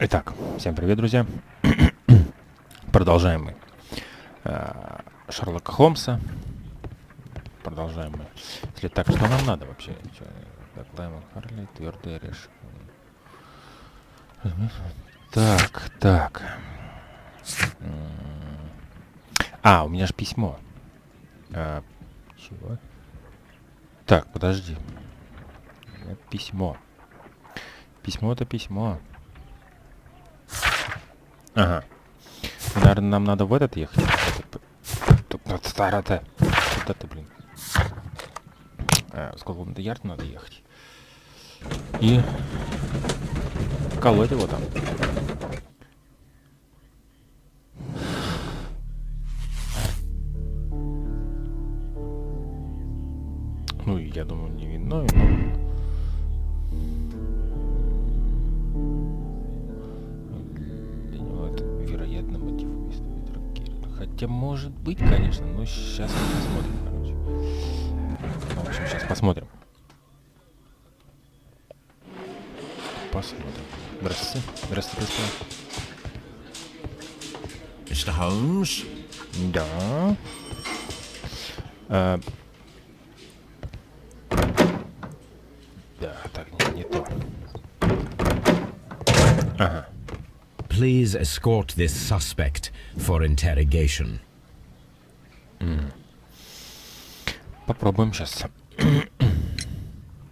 Итак, всем привет, друзья. Продолжаем мы Шерлока Холмса. Продолжаем мы. Если так, что нам надо вообще? Так, Лаймон Харли, твердый ореш. Так. У меня же письмо. Чего? Так, подожди. Письмо. Письмо-то письмо. Ага. Наверное, нам надо в этот ехать. Куда ты, блин? В Скотланд-Ярд надо ехать. И колоть его там. Ну, я думаю, невиновен. Для него это, вероятно, мотив убийства. Хотя, может быть, конечно, но сейчас мы посмотрим, короче. В общем, сейчас посмотрим. Здравствуйте. Здравствуйте, господин. Mr. Holmes? Да. Да, так, не то. Ага. Please escort this suspect for interrogation. Попробуем сейчас.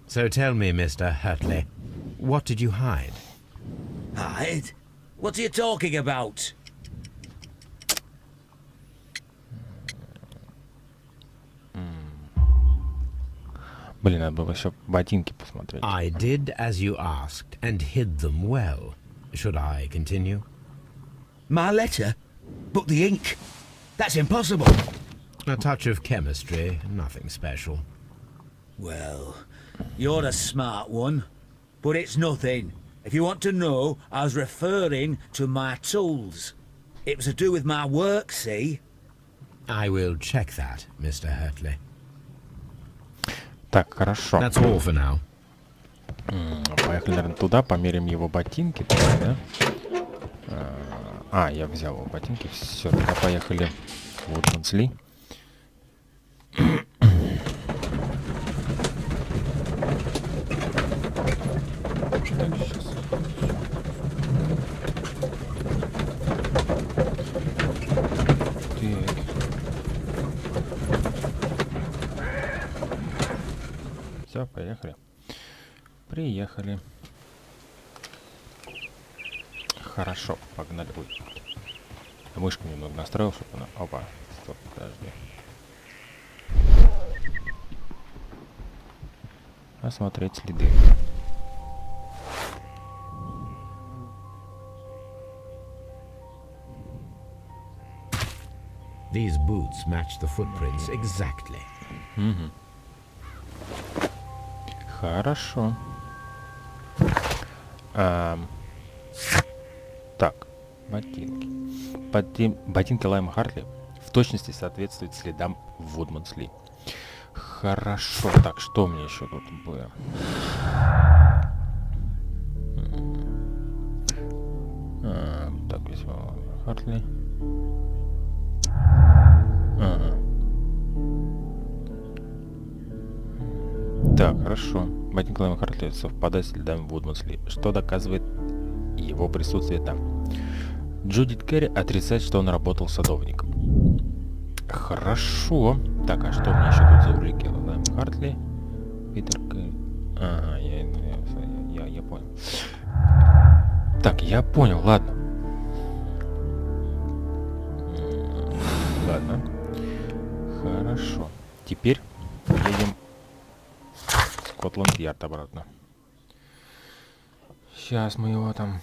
So tell me, Mr. Hurtley, what did you hide? Hide? What are you talking about? Блин, надо было еще ботинки посмотреть. I did as you asked and hid them well. Should I continue? My letter? But the ink? That's impossible. A touch of chemistry, nothing special. Well, you're a smart one. But it's nothing. If you want to know, I was referring to my tools. It was to do with my work, see? I will check that, Mr. Hurtley. Так, хорошо. That's all for now. Поехали, наверное, туда, померим его ботинки. Да? Я взял его ботинки. Все, тогда поехали в Уотмансли. Так, сейчас. Все, поехали. Приехали. Хорошо, погнали. Ой. Мышку немного настроил, чтобы она... Опа, стоп, подожди. Осмотреть следы. These boots match the footprints exactly. Хорошо. Так, ботинки. Ботинки Лайма Хартли в точности соответствуют следам в Вудмансли. Хорошо. Так, что мне еще тут было? Так, здесь Хартли. Так, хорошо. Ботинки Лайма Хартли совпадает с следами Вудмансли, что доказывает его присутствие там. Джудит Керри отрицает, что он работал садовником. Хорошо. Так, а что мне еще тут за улики? Лайм Хартли, Питер Керри. Ага, я понял. Так, я понял, ладно. Ладно. Хорошо. Теперь едем в Скотланд-Ярд обратно. Сейчас мы его там...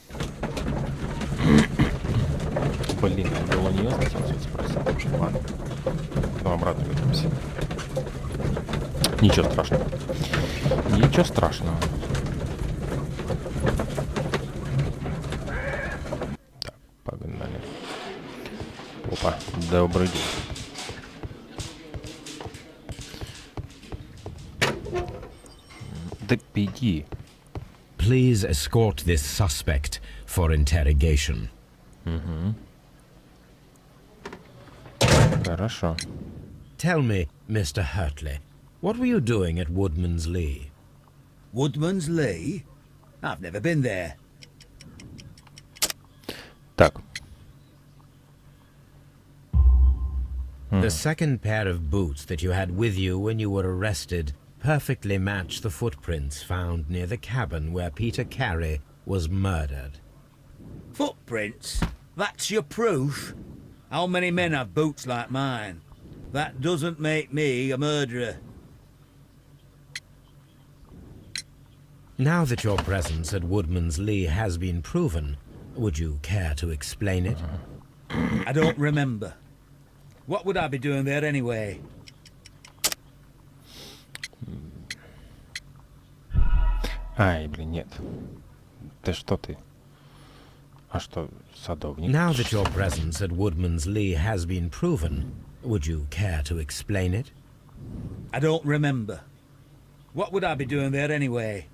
Блин, надо было не сначала все спросить. Ладно. Потом обратно вернемся. Ничего страшного. Ничего страшного. Так, погнали. Опа, добрый день. Да иди. please escort this suspect for interrogation. Хорошо. Tell me, Mr. Hurtley, what were you doing at Woodman's Lee? Woodman's Lee? I've never been there. Так. The second pair of boots that you had with you when you were arrested perfectly match the footprints found near the cabin where Peter Carey was murdered. Footprints? That's your proof? How many men have boots like mine? That doesn't make me a murderer. Now that your presence at Woodman's Lee has been proven, would you care to explain it? I don't remember. What would I be doing there anyway? Ай, блин, нет. Ты что ты? А что, садовник? Now that your presence at Woodman's Lee has been proven, would you care to explain it? I don't remember. What would I be doing there anyway?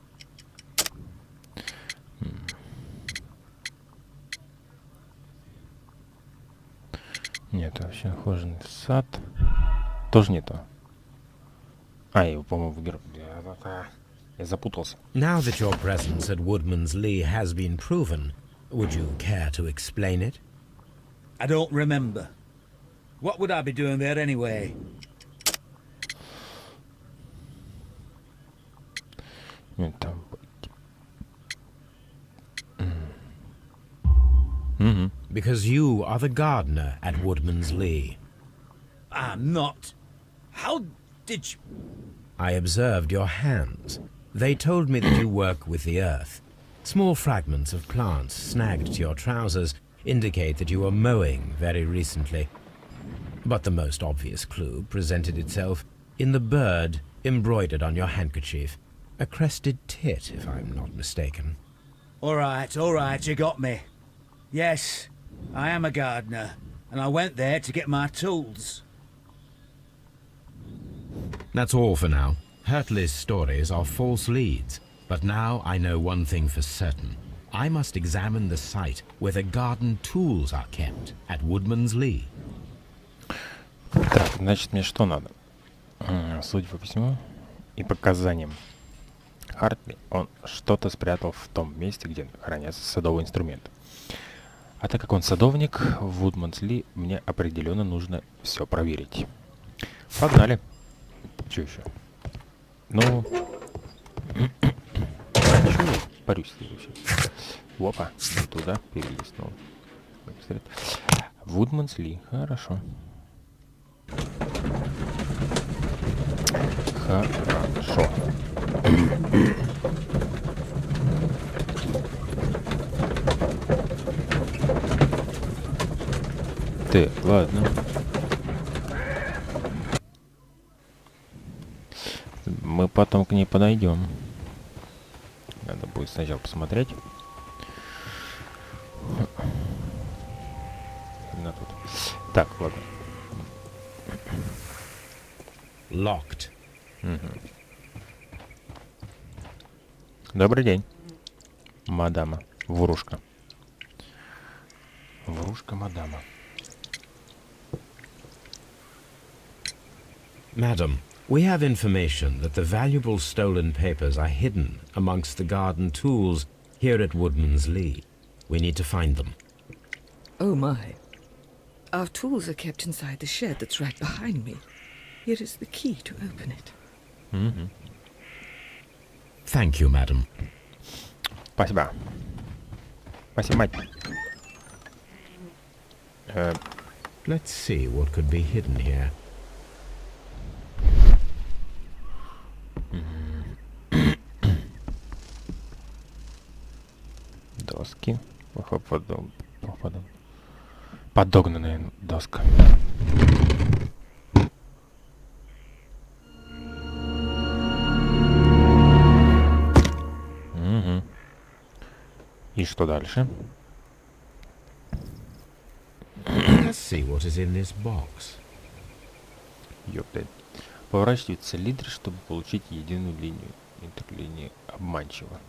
Нет, вообще ухоженный сад. Тоже не то. А, его, по-моему, я запутался. Now that your presence at Woodman's Lee has been proven, would you care to explain it? I don't remember. What would I be doing there anyway? Нет, там... Because you are the gardener at Woodman's Lee. I'm not. How did you... I observed your hands. They told me that you work with the earth. Small fragments of plants snagged to your trousers indicate that you were mowing very recently. But the most obvious clue presented itself in the bird embroidered on your handkerchief. A crested tit, if I'm not mistaken. All right, you got me. Yes, I am a gardener, and I went there to get my tools. That's all for now. Hurtley's stories are false leads, but now I know one thing for certain. I must examine the site where the garden tools are kept at Woodman's Lee. Так, значит, мне что надо? Судя по письму и показаниям Хартли, он что-то спрятал в том месте, где хранятся садовые инструменты. А так как он садовник в Вудманс Ли, мне определенно нужно все проверить. Погнали. Че еще? Ну... Чё я парюсь вообще? Опа, туда перелистнул. Вудманс Ли, хорошо. Хорошо. Так, ладно. Мы потом к ней подойдем. Надо будет сначала посмотреть. Именно тут. Так, ладно. Locked. Добрый день, мадама. Врушка. Врушка-мадама. Madam, we have information that the valuable stolen papers are hidden amongst the garden tools here at Woodman's Lee. We need to find them. Oh my. Our tools are kept inside the shed that's right behind me. Here is the key to open it. Thank you, madam. Спасибо. Спасибо, мать. Let's see what could be hidden here. Доски. Подогнанная доска. И что дальше? Let's see what is in this box. Ёпта. Поворачивается лидер, чтобы получить единую линию. Интерлиния обманчива.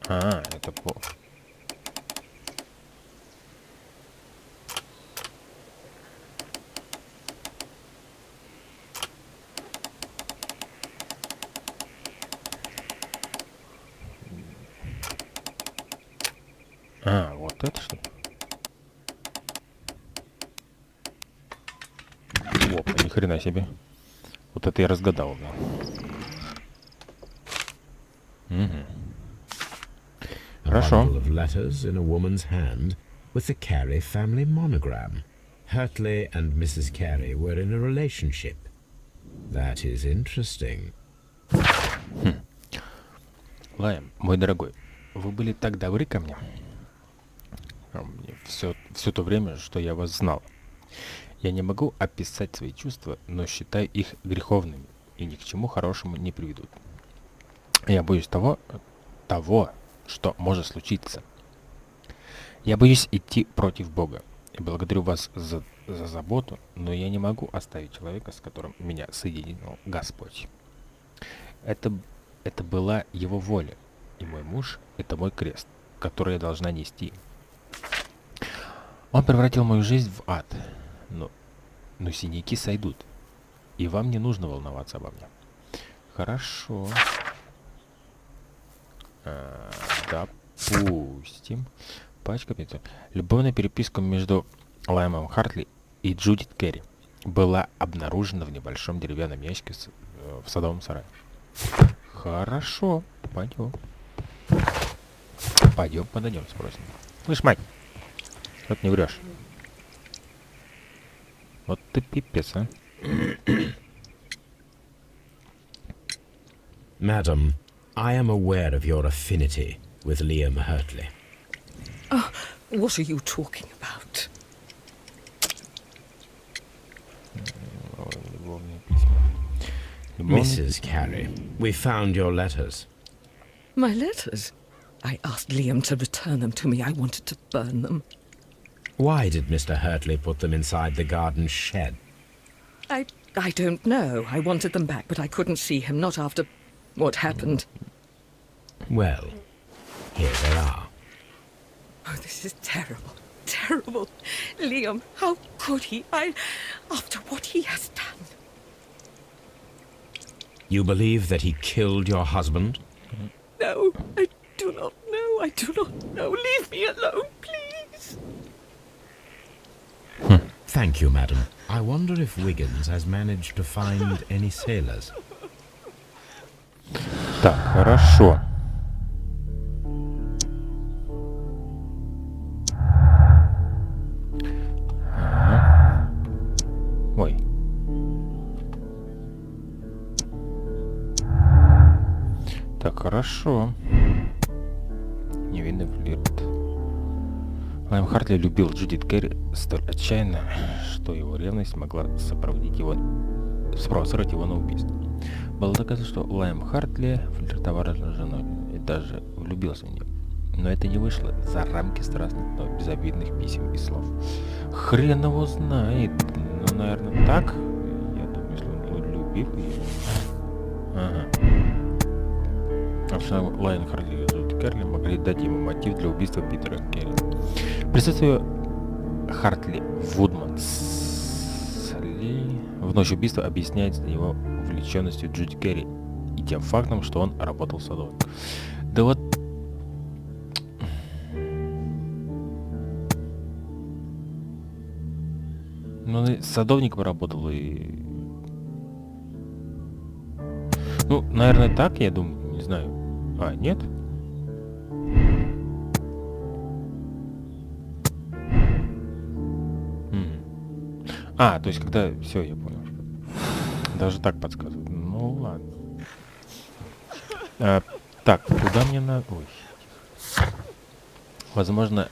А... это по... вот это что? Опа, ни хрена себе. Вот это я разгадал, да. Хорошо. Bundle of letters in a woman's hand with the Carey family monogram. Hurtley and Mrs. Carey were in a relationship. That is interesting. Лайм, мой дорогой, вы были так добры ко мне. Все то время, что я вас знал. Я не могу описать свои чувства, но считаю их греховными и ни к чему хорошему не приведут. Я боюсь того, что может случиться. Я боюсь идти против Бога. И благодарю вас за заботу, но я не могу оставить человека, с которым меня соединил Господь. Это была его воля, и мой муж — это мой крест, который я должна нести. Он превратил мою жизнь в ад, но синяки сойдут, и вам не нужно волноваться обо мне. Хорошо. Допустим. Пачка 500. Любовная переписка между Лаймом Хартли и Джудит Керри была обнаружена в небольшом деревянном ящике в садовом сарае. Хорошо. Пойдем. Подойдем, спросим. Слышь, мать, вот не врешь. Вот ты пипец, а. Madam, I am aware of your affinity with Liam Hurtley. Oh, what are you talking about? Mrs. Carey, we found your letters. My letters? I asked Liam to return them to me. I wanted to burn them. Why did Mr. Hurtley put them inside the garden shed? I don't know. I wanted them back, but I couldn't see him, not after what happened. Well, here they are. Oh, this is terrible. Terrible. Liam, how could he? After what he has done. You believe that he killed your husband? No, I do not know. I do not know. Leave me alone, please. Thank you, madam. I wonder if Wiggins has managed to find any sailors. Так, хорошо. Ой. Так, хорошо. Невинный флирт. Лайм Хартли любил Джудит Керри столь отчаянно, что его ревность могла спровоцировать его на убийство. Было доказано, что Лайм Хартли флиртовал с женой и даже влюбился в нее. Но это не вышло за рамки страстных, но безобидных писем и слов. Хрен его знает. Ну, наверное, так. Я думаю, если он любил ее. Ага. А что Лайм Хартли и Джудит Керри могли дать ему мотив для убийства Питера Керри. Присутствие Хартли Вудмансли в ночь убийства объясняется его увлеченностью Джуди Керри и тем фактом, что он работал садовником. Да вот... Ну, и садовником работал и... Ну, наверное, так, я думаю, не знаю. А, нет? А, то есть когда... Все, я понял. Даже так подсказывают. Ну, ладно. Так, куда мне надо... Ой. Возможно,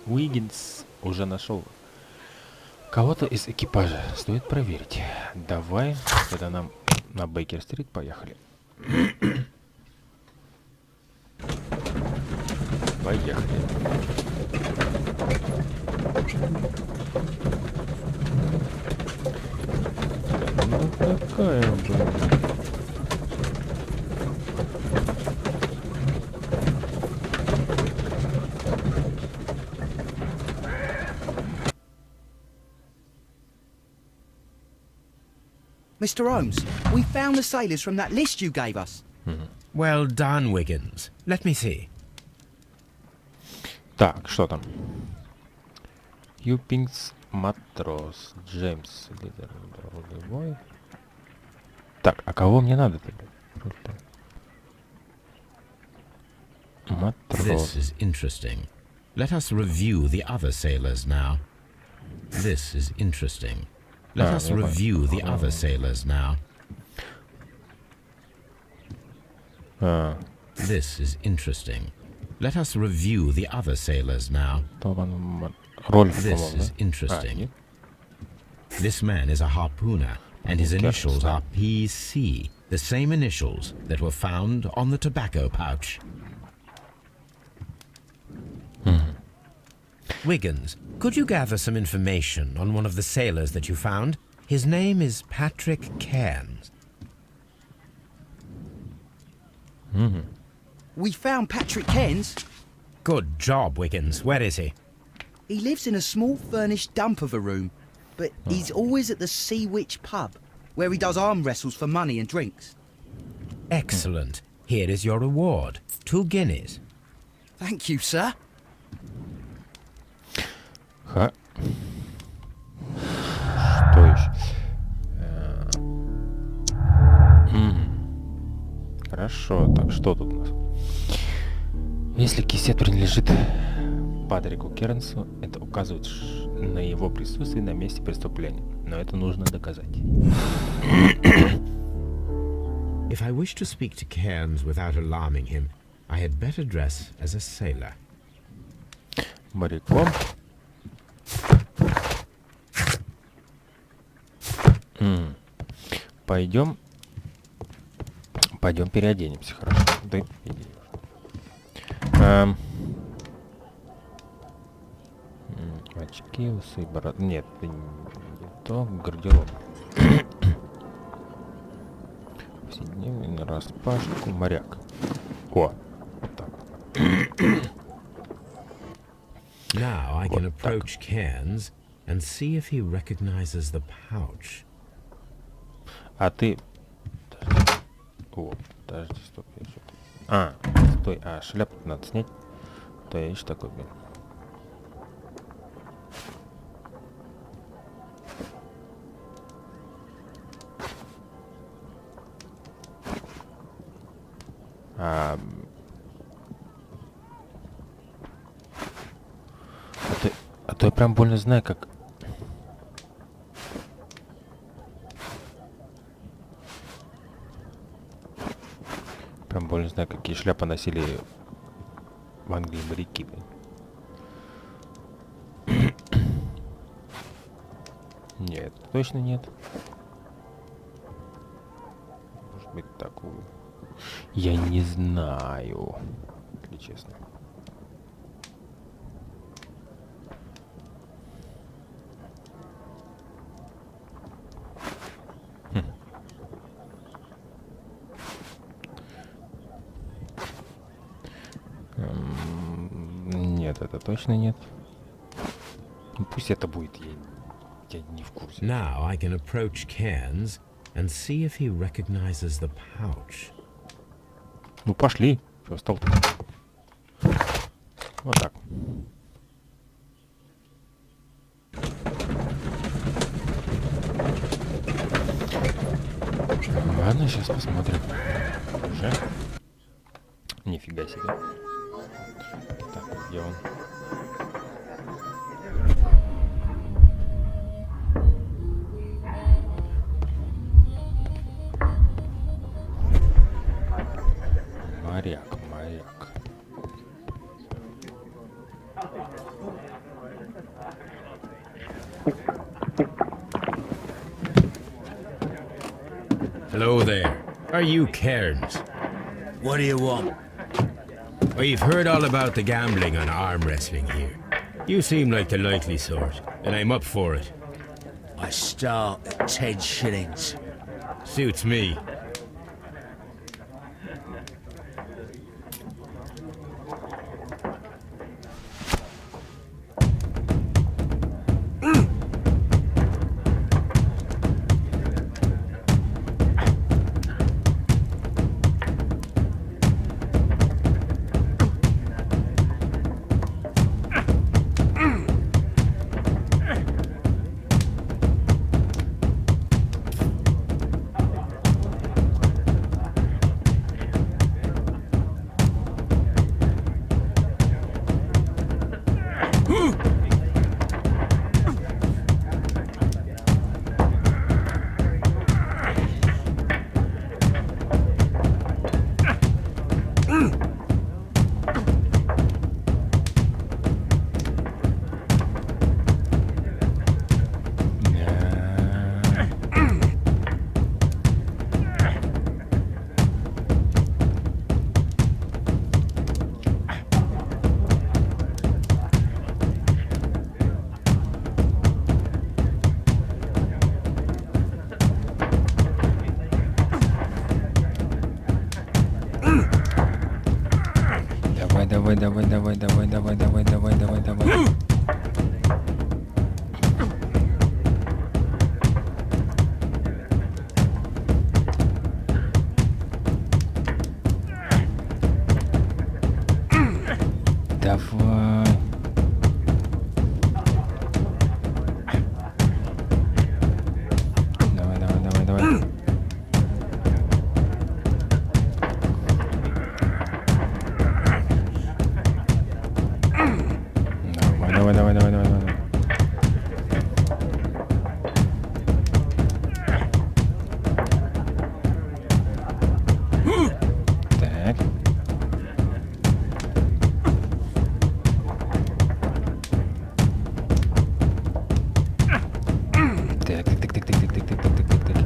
Уиггинс уже нашел кого-то из экипажа. Стоит проверить. Давай, когда нам на Бейкер-стрит поехали. Поехали. Mr. Holmes, we found the sailors from that list you gave us. Well done, Wiggins. Let me see. Так, что там? Юпингс, матрос, Джеймс, лидер, рулевой. Так, а кого мне надо-то? Матрос. This is interesting. Let us review the other sailors now. This is interesting. Let us review the other sailors now. This is interesting. Let us review the other sailors now. This is interesting. This man is a harpooner, and his initials are PC, the same initials that were found on the tobacco pouch. Wiggins, could you gather some information on one of the sailors that you found? His name is Patrick Cairns. We found Patrick Cairns. Good job, Wiggins. Where is he? He lives in a small furnished dump of a room, but he's always at the Sea Witch pub, where he does arm wrestles for money and drinks. Excellent. Here is your reward. 2 guineas. Thank you, sir. Что еще? Хорошо, так что тут у нас? Если кисет принадлежит Патрику Кернсу, это указывает на его присутствие на месте преступления. Но это нужно доказать. If I wish to speak to Cairns without alarming him, I had better dress as a sailor. Моряком. Пойдем переоденемся, хорошо. Да, очки, усы, борода. Нет, не то, гардероб. Повседневный, нараспашку, моряк. О, вот так. Now I can approach Cairns and see if he recognizes the pouch. А ты... О, подожди, стоп, я что-то... Стой, шляпу надо снять. То я еще такой, блин. А то я прям больно знаю, как... Прям больно знаю, какие шляпы носили в Англии моряки. Нет, точно нет. Может быть, такую. Я не знаю, если честно. Нет, это точно нет. Ну, пусть это будет, я не в курсе. Now I can approach Cairns and see if he recognizes the pouch. Ну пошли, что стал-то? Вот так. Ладно, сейчас посмотрим. Уже? Нифига себе. Так, где он? Моряк. Hello there. Are you Cairns? What do you want? We've heard all about the gambling and arm wrestling here. You seem like the likely sort, and I'm up for it. I start at 10 shillings. Suits me. давай, давай, давай, давай, давай, давай, давай, давай. Давай. Давай, давай, давай, давай. Давай, давай, давай, давай, давай, давай. Так. Так, так, так, так, так, так, так, так, так, так.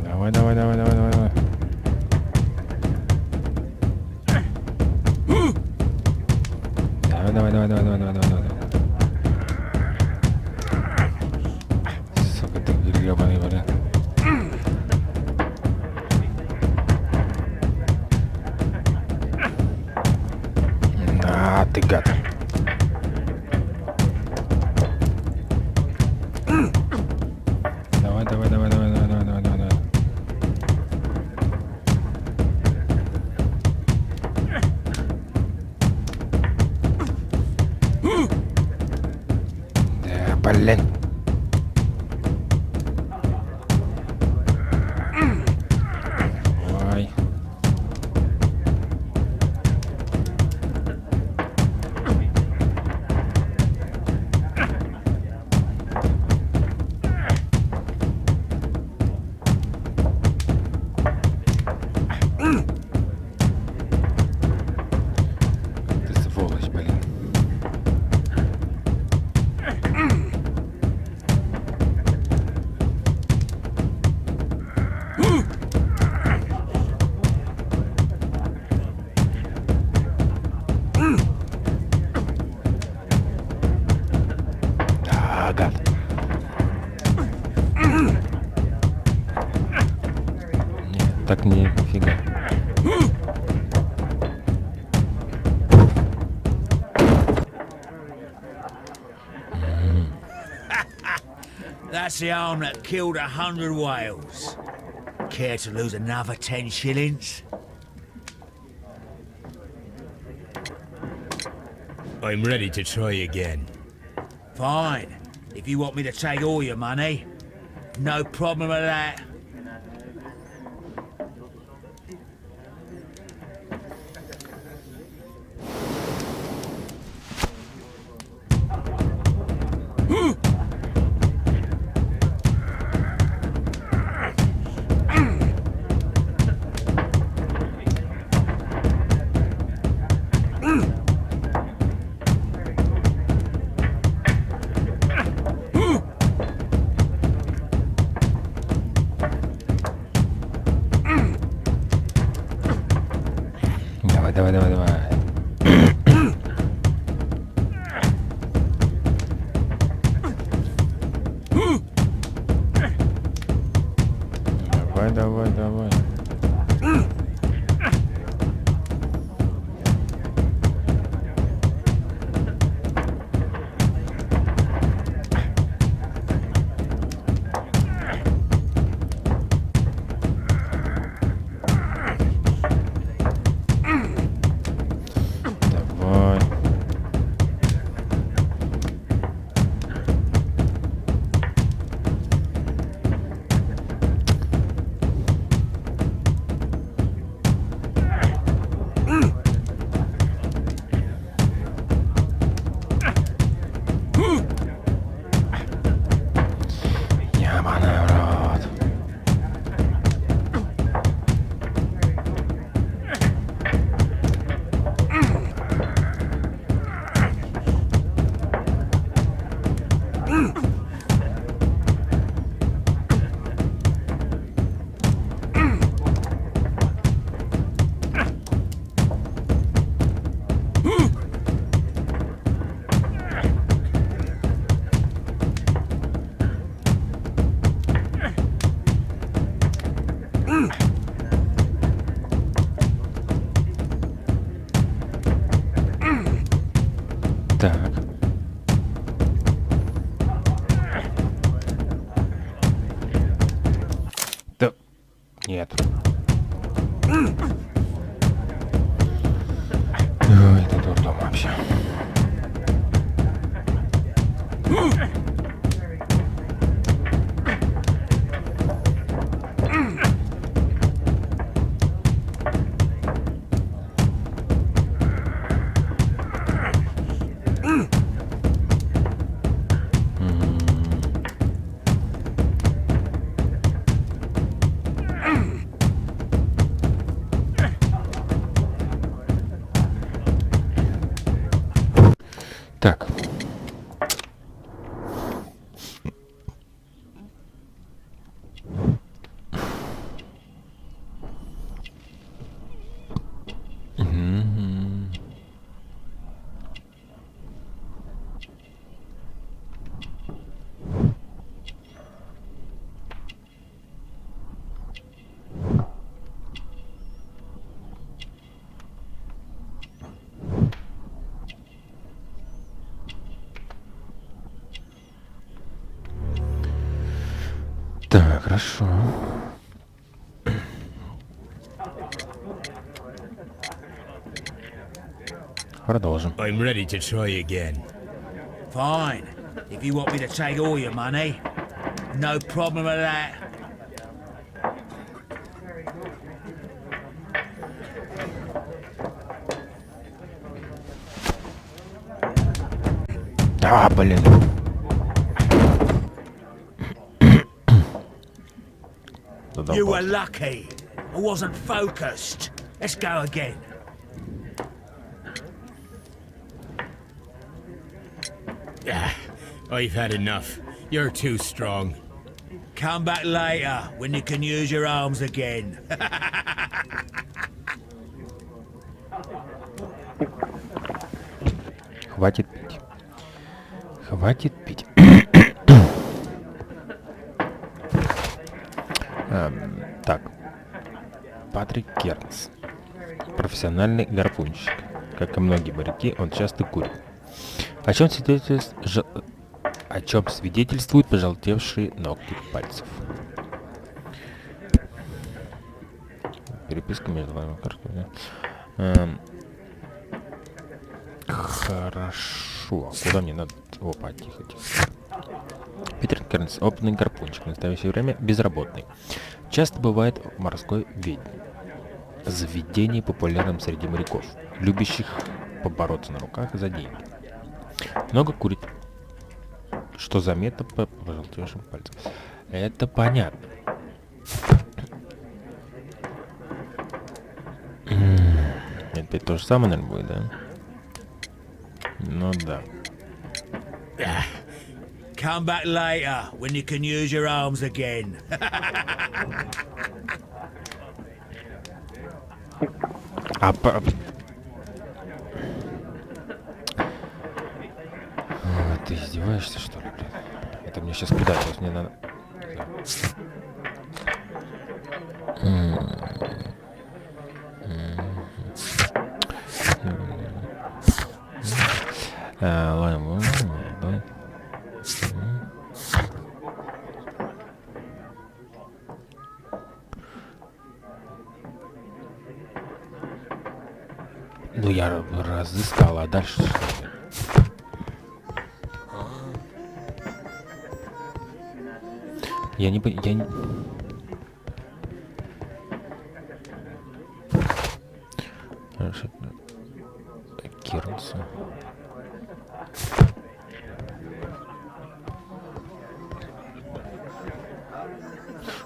Давай, давай, давай, давай, давай, давай. Давай, давай, давай, давай, давай, давай, давай, давай. Сука, ты гребаный, блин. На, ты гад. Давай, давай, давай, давай, давай, давай, давай, давай. Да, блин. Ой. Ты сволочь, блин. Да, гад. Нет, так нифига. That's the arm that killed 100 whales. Care to lose another 10 shillings? I'm ready to try again. Fine. If you want me to take all your money, no problem with that. Давай, давай, давай, давай. Давай, давай, давай. Давай. Нет. Ой, это дурдом вообще. Так. Мгм. Так, хорошо. Продолжим. I'm ready to try again. Fine. If you want me to take all your money, no problem with that. А, блин. You were lucky. I wasn't focused. Let's go again. Ah, I've had enough. You're too strong. Come back later when you can use your arms again. Хватит пить. Хватит пить. Так. Патрик Кернс. Профессиональный гарпунщик. Как и многие моряки, он часто курит. О чем свидетельствуют пожелтевшие ногти пальцев. Переписка между вами. Хорошо. Куда мне надо? Опа, тихо, тихо. Питер Кернс, опытный гарпунщик, в настоящее время безработный. Часто бывает в морской заведении популярным среди моряков, любящих побороться на руках за деньги. Много курит, что заметно по пожелтевшим пальцам. Это понятно. Опять то же самое, наверное, будет, да? Ну да. Come back later when you can use your arms again. Ты издеваешься, что ли, блин? Это мне сейчас куда? Сейчас мне надо... Ладно, давай. Ну, я разыскал, а дальше что? Я не... Кернса.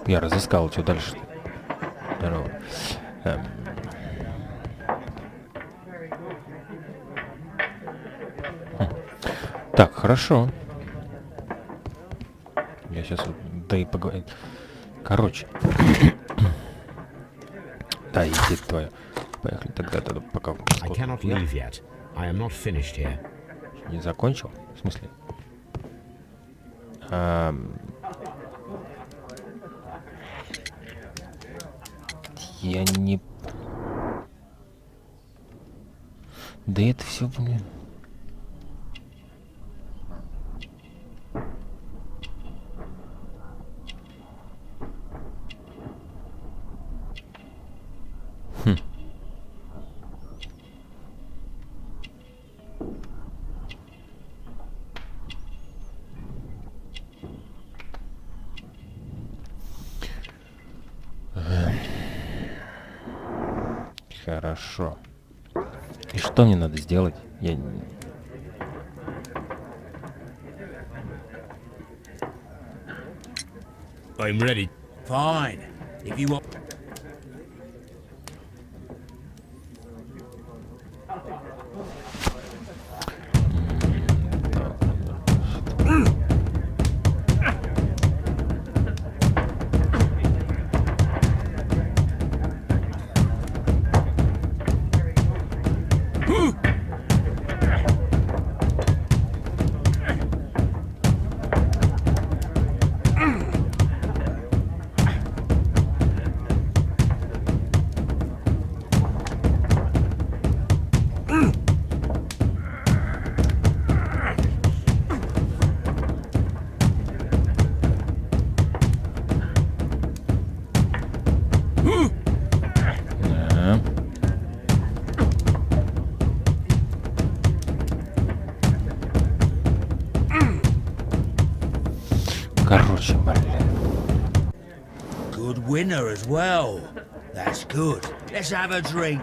Я разыскал, что дальше? Здорово. Так, хорошо. Я сейчас... Да и поговорю. Короче. Да, иди твоя. Поехали тогда, пока... I cannot leave yet. I am not finished here. Не закончил? В смысле? Я не... Да это все, блин. Хорошо. И что мне надо сделать? Я... I'm ready. Fine. If you want... Да. Короче, блин. Good winner as well. That's good. Let's have a drink.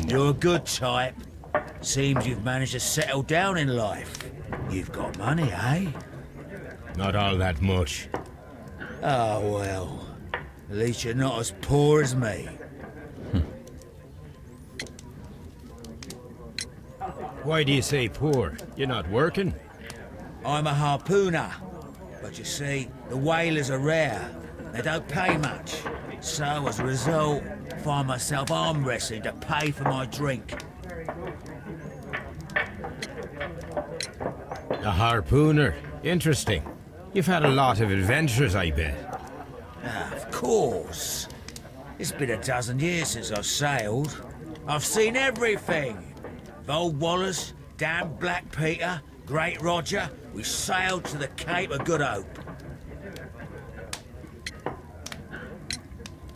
You're a good type. Seems you've managed to settle down in life. You've got money, eh? Not all that much. Oh, well. At least you're not as poor as me. Why do you say poor? You're not working? I'm a harpooner. But you see, the whalers are rare. They don't pay much. So, as a result, find myself arm wrestling to pay for my drink. A harpooner. Interesting. You've had a lot of adventures, I bet. Of course. It's been a dozen years since I've sailed. I've seen everything. Old Wallace, damn Black Peter, Great Roger. We sailed to the Cape of Good Hope.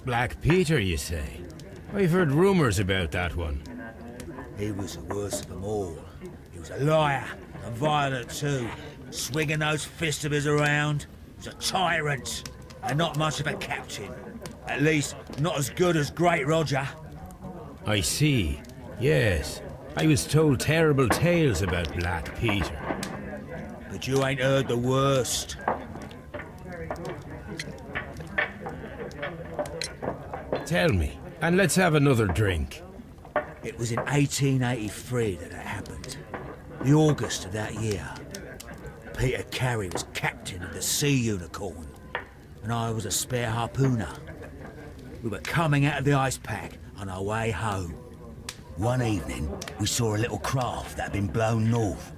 Black Peter, you say? I've heard rumors about that one. He was the worst of them all. He was a liar, and violent too. Swinging those fists of his around. He was a tyrant, and not much of a captain. At least, not as good as Great Roger. I see. Yes. I was told terrible tales about Black Peter. But you ain't heard the worst. Tell me, and let's have another drink. It was in 1883 that it happened. The August of that year. Peter Carey was captain of the Sea Unicorn, and I was a spare harpooner. We were coming out of the ice pack on our way home. One evening, we saw a little craft that had been blown north.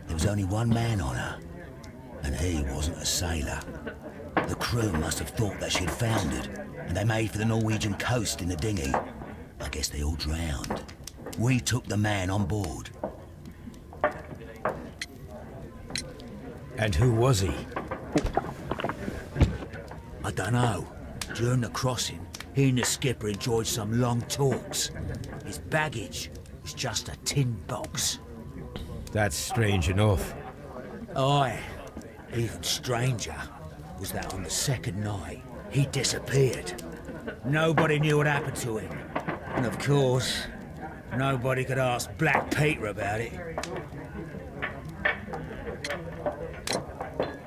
There was only one man on her, and he wasn't a sailor. The crew must have thought that she'd foundered, and they made for the Norwegian coast in the dinghy. I guess they all drowned. We took the man on board. And who was he? I dunno. During the crossing, he and the skipper enjoyed some long talks. His baggage was just a tin box. That's strange enough. Aye. Even stranger was that on the second night, he disappeared. Nobody knew what happened to him. And of course, nobody could ask Black Peter about it.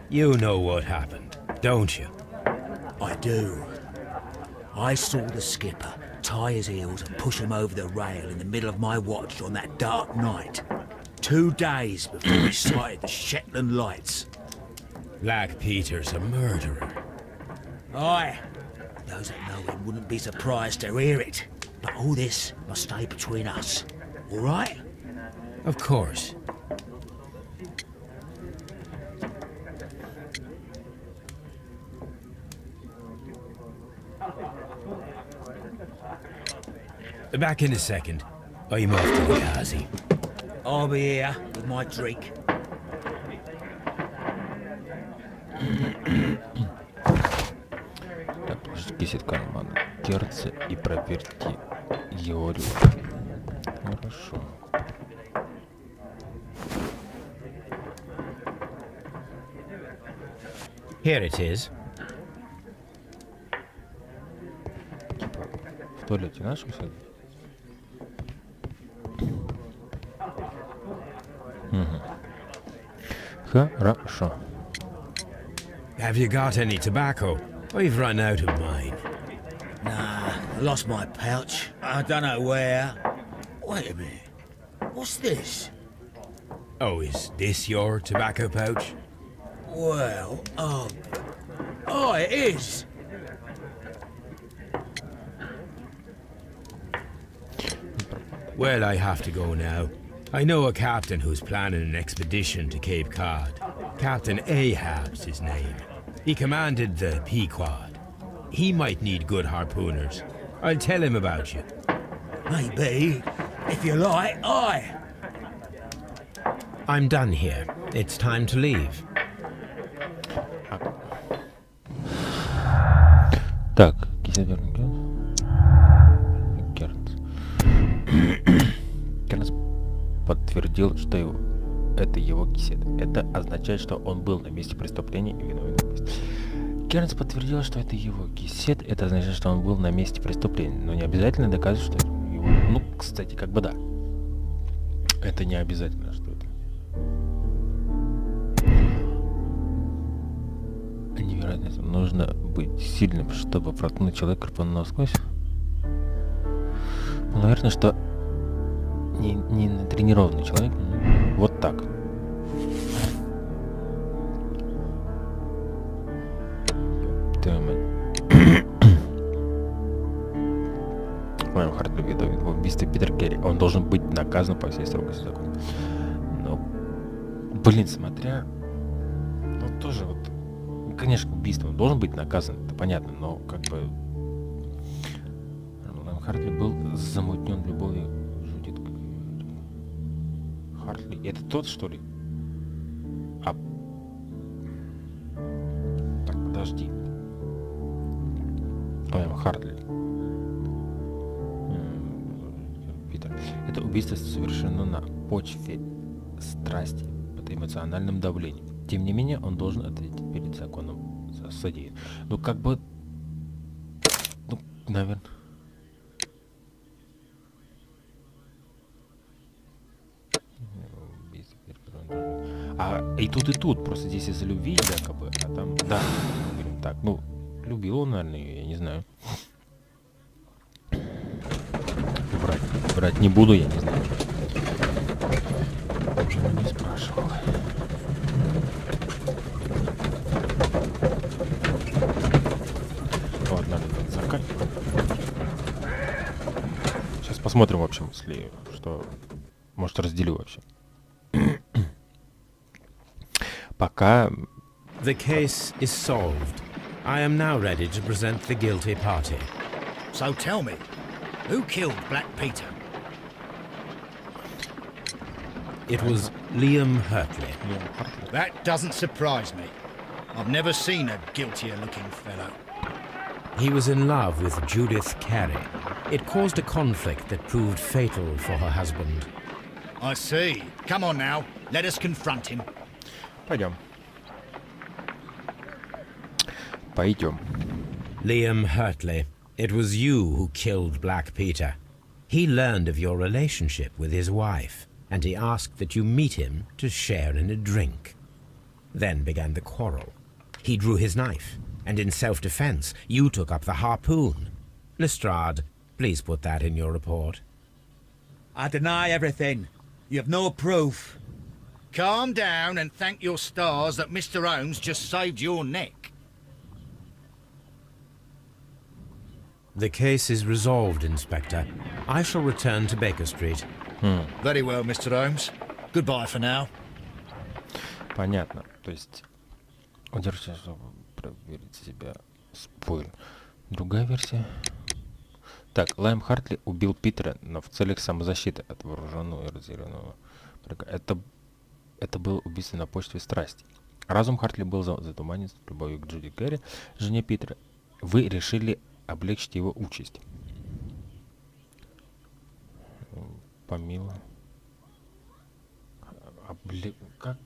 You know what happened, don't you? I do. I saw the skipper tie his heels and push him over the rail in the middle of my watch on that dark night. 2 days before we sighted the Shetland lights. Black Peter's a murderer. Aye. Those that know him wouldn't be surprised to hear it. But all this must stay between us. All right? Of course. Back in a second. I'm off to the Ghazi. I'll be here with my drink. Так, положите кисет кармана терца и проверьте его рюмку. Хорошо. Here it is. туалете нашем саду? Хорошо. Have you got any tobacco? I've run out of mine. Nah, I lost my pouch. I don't know where. Wait a minute. What's this? Oh, is this your tobacco pouch? Well, oh, it is. Well, I have to go now. I know a captain who's planning an expedition to Cape Cod. Captain Ahab's his name. He commanded the Pequod. He might need good harpooners. I'll tell him about you. Maybe. If you like, aye. I'm done here. It's time to leave. Так, Кернс. Кернс подтвердил, что это его кисет. Это означает, что он был на месте преступления и виновен в убийстве. Кернс подтвердил, что это его кисет. Это означает, что он был на месте преступления. Но не обязательно доказывать, что его... Ну, кстати, как бы да. Это не обязательно, что это. Невероятно. Нужно быть сильным, чтобы проткнуть человека насквозь. Ну, наверное, что не натренированный человек. Вот так. Хартли виновен в убийстве Питера Керри. Он должен быть наказан по всей строгости закона. Но, блин, смотря... Ну, тоже вот... Конечно, убийство. Он должен быть наказан, это понятно, но как бы... Хартли был замутнен любовью. Жудит. Хартли. Это тот, что ли? А... Так, подожди. Хартли. Питер. Это убийство совершено на почве страсти под эмоциональным давлением. Тем не менее, он должен ответить перед законом за содеянное. Ну, как бы... Ну, наверное... И тут, просто здесь из-за любви якобы, а там, да, говорим так, ну, любил он, наверное, ее, я не знаю. Врать не буду, я не знаю. Уже не спрашивал. Вот, надо закать. Сейчас посмотрим, в общем, если что, может, разделю вообще. Пока... The case is solved. I am now ready to present the guilty party. So tell me, who killed Black Peter? It was Liam Hurtley. That doesn't surprise me. I've never seen a guiltier-looking fellow. He was in love with Judith Carey. It caused a conflict that proved fatal for her husband. I see. Come on now, let us confront him. Пойдем. Пойдем. Liam Hurtley, it was you who killed Black Peter. He learned of your relationship with his wife, and he asked that you meet him to share in a drink. Then began the quarrel. He drew his knife, and in self-defense, you took up the harpoon. Lestrade, please put that in your report. I deny everything. You have no proof. Calm down and thank your stars that Mr. Holmes just saved your neck. The case is resolved, Inspector. I shall return to Baker Street. Very well, Mr. Holmes. Goodbye for now. Понятно. То есть... Удержите, чтобы проверить себя. Спойлер. Другая версия. Так, Лайм Хартли убил Питера, но в целях самозащиты от вооруженного и разъяренного. Это было убийство на почве страсти. Разум Хартли был затуманен любовью к Джуди Керри, жене Питера. Вы решили облегчить его участь. Помилуй. Как?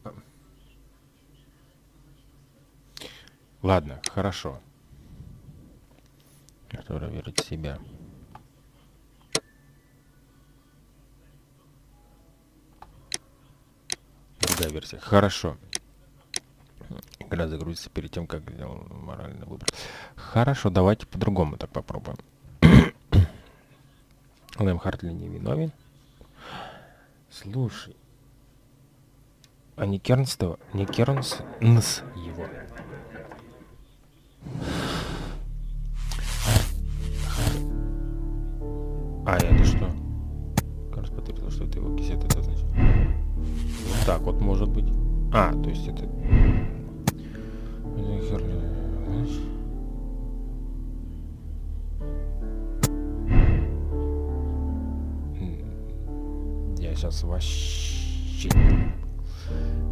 Ладно, хорошо. Проверить себя. другая версия. Хорошо. Игра загрузится перед тем, как сделал моральный выбор. Хорошо, давайте по-другому так попробуем. Лэм Хартли не виновен. Слушай. А не Кернс-то? Не Кернс его. А это что? Кернс подтвердил, что это его кисет, это значит. Вот так вот может быть. А, то есть это... Я сейчас вообще...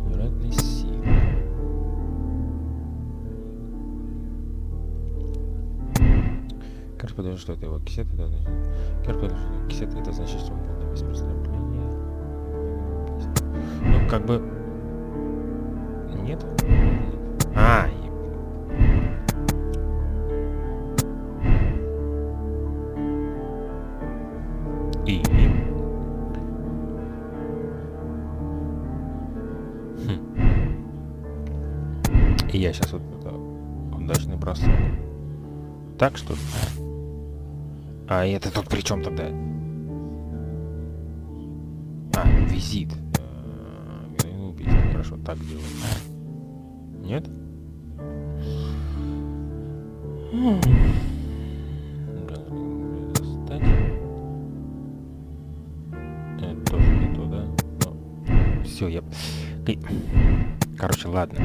Вероятной силы. Керс подумал, что это его кисет, это значит... Керс подумал, что кисет, это значит, что он был на месте преступления. Ну, как бы... Нет? А, и... И я сейчас вот это удачный бросок. Так что ли? А это тут при чем тогда? А, визит. Убийство. Хорошо, так делаем. Нет? Достать. Это тоже не то, да? Ну, все, я... Короче, ладно.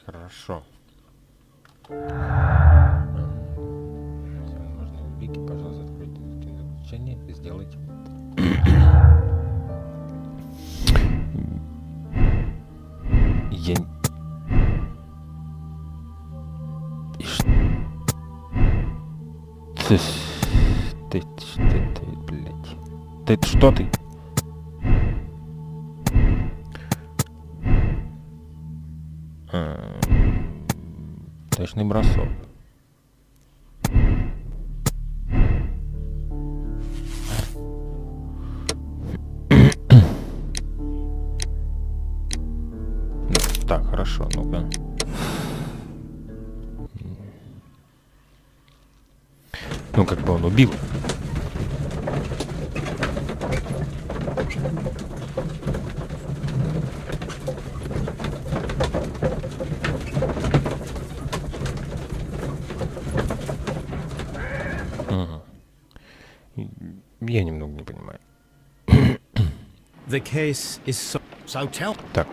Хорошо. Можно убить, пожалуйста, откройте заключение и сделайте. Я... И что? Ты, блядь. Ты, что ты? Точный бросок. Так, хорошо, ну-ка. Ну, как бы он убил. Я немного не понимаю. The case is So tell... Так.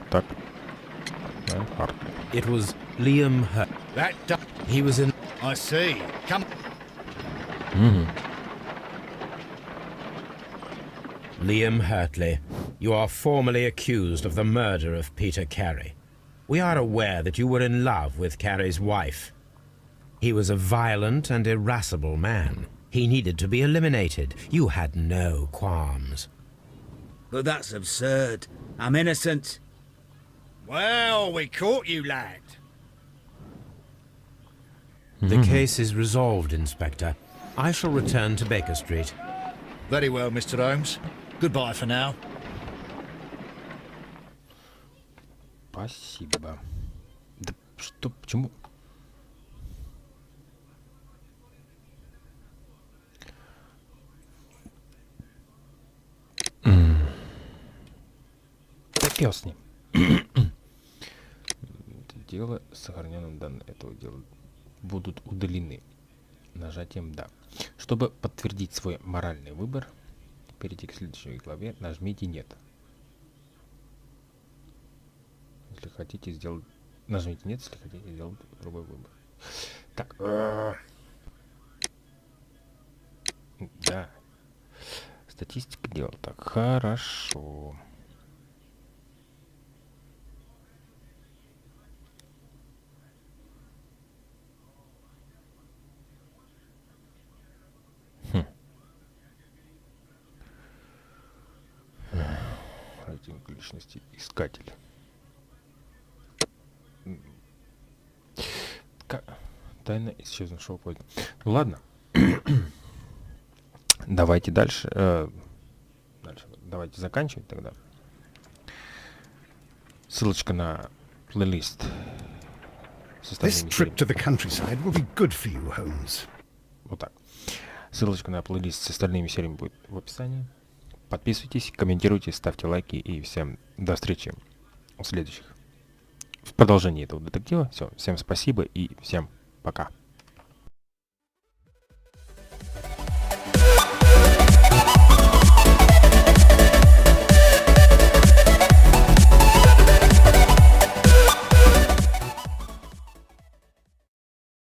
It was Liam Hurt. That... He was in... I see. Come... Liam Hurtley, you are formally accused of the murder of Peter Carey. We are aware that you were in love with Carey's wife. He was a violent and irascible man. He needed to be eliminated. You had no qualms. But that's absurd. I'm innocent. Well, we caught you, lad. The case is resolved, Inspector. I shall return to Baker Street. Very well, Mr. Holmes. Goodbye for now. Спасибо. Да что, почему? Да пёс с ним. Дело с сохраненным данным этого дела будут удалены нажатием «Да». Чтобы подтвердить свой моральный выбор, перейти к следующей главе, нажмите «Нет». Если хотите сделать... Нажмите «Нет», если хотите сделать другой выбор. Так. Да. Статистика дела. Так, хорошо. Рейтинг личности искатель. Тайна исчезнувшего поезда. Ну ладно. Давайте дальше. Давайте заканчивать тогда. Ссылочка на плейлист с This остальными trip to the сериями. countryside will be good for you, Holmes. Вот так. Ссылочка на плейлист с остальными сериями будет в описании. Подписывайтесь, комментируйте, ставьте лайки и всем до встречи в следующих. В продолжении этого детектива. Все, всем спасибо и всем пока.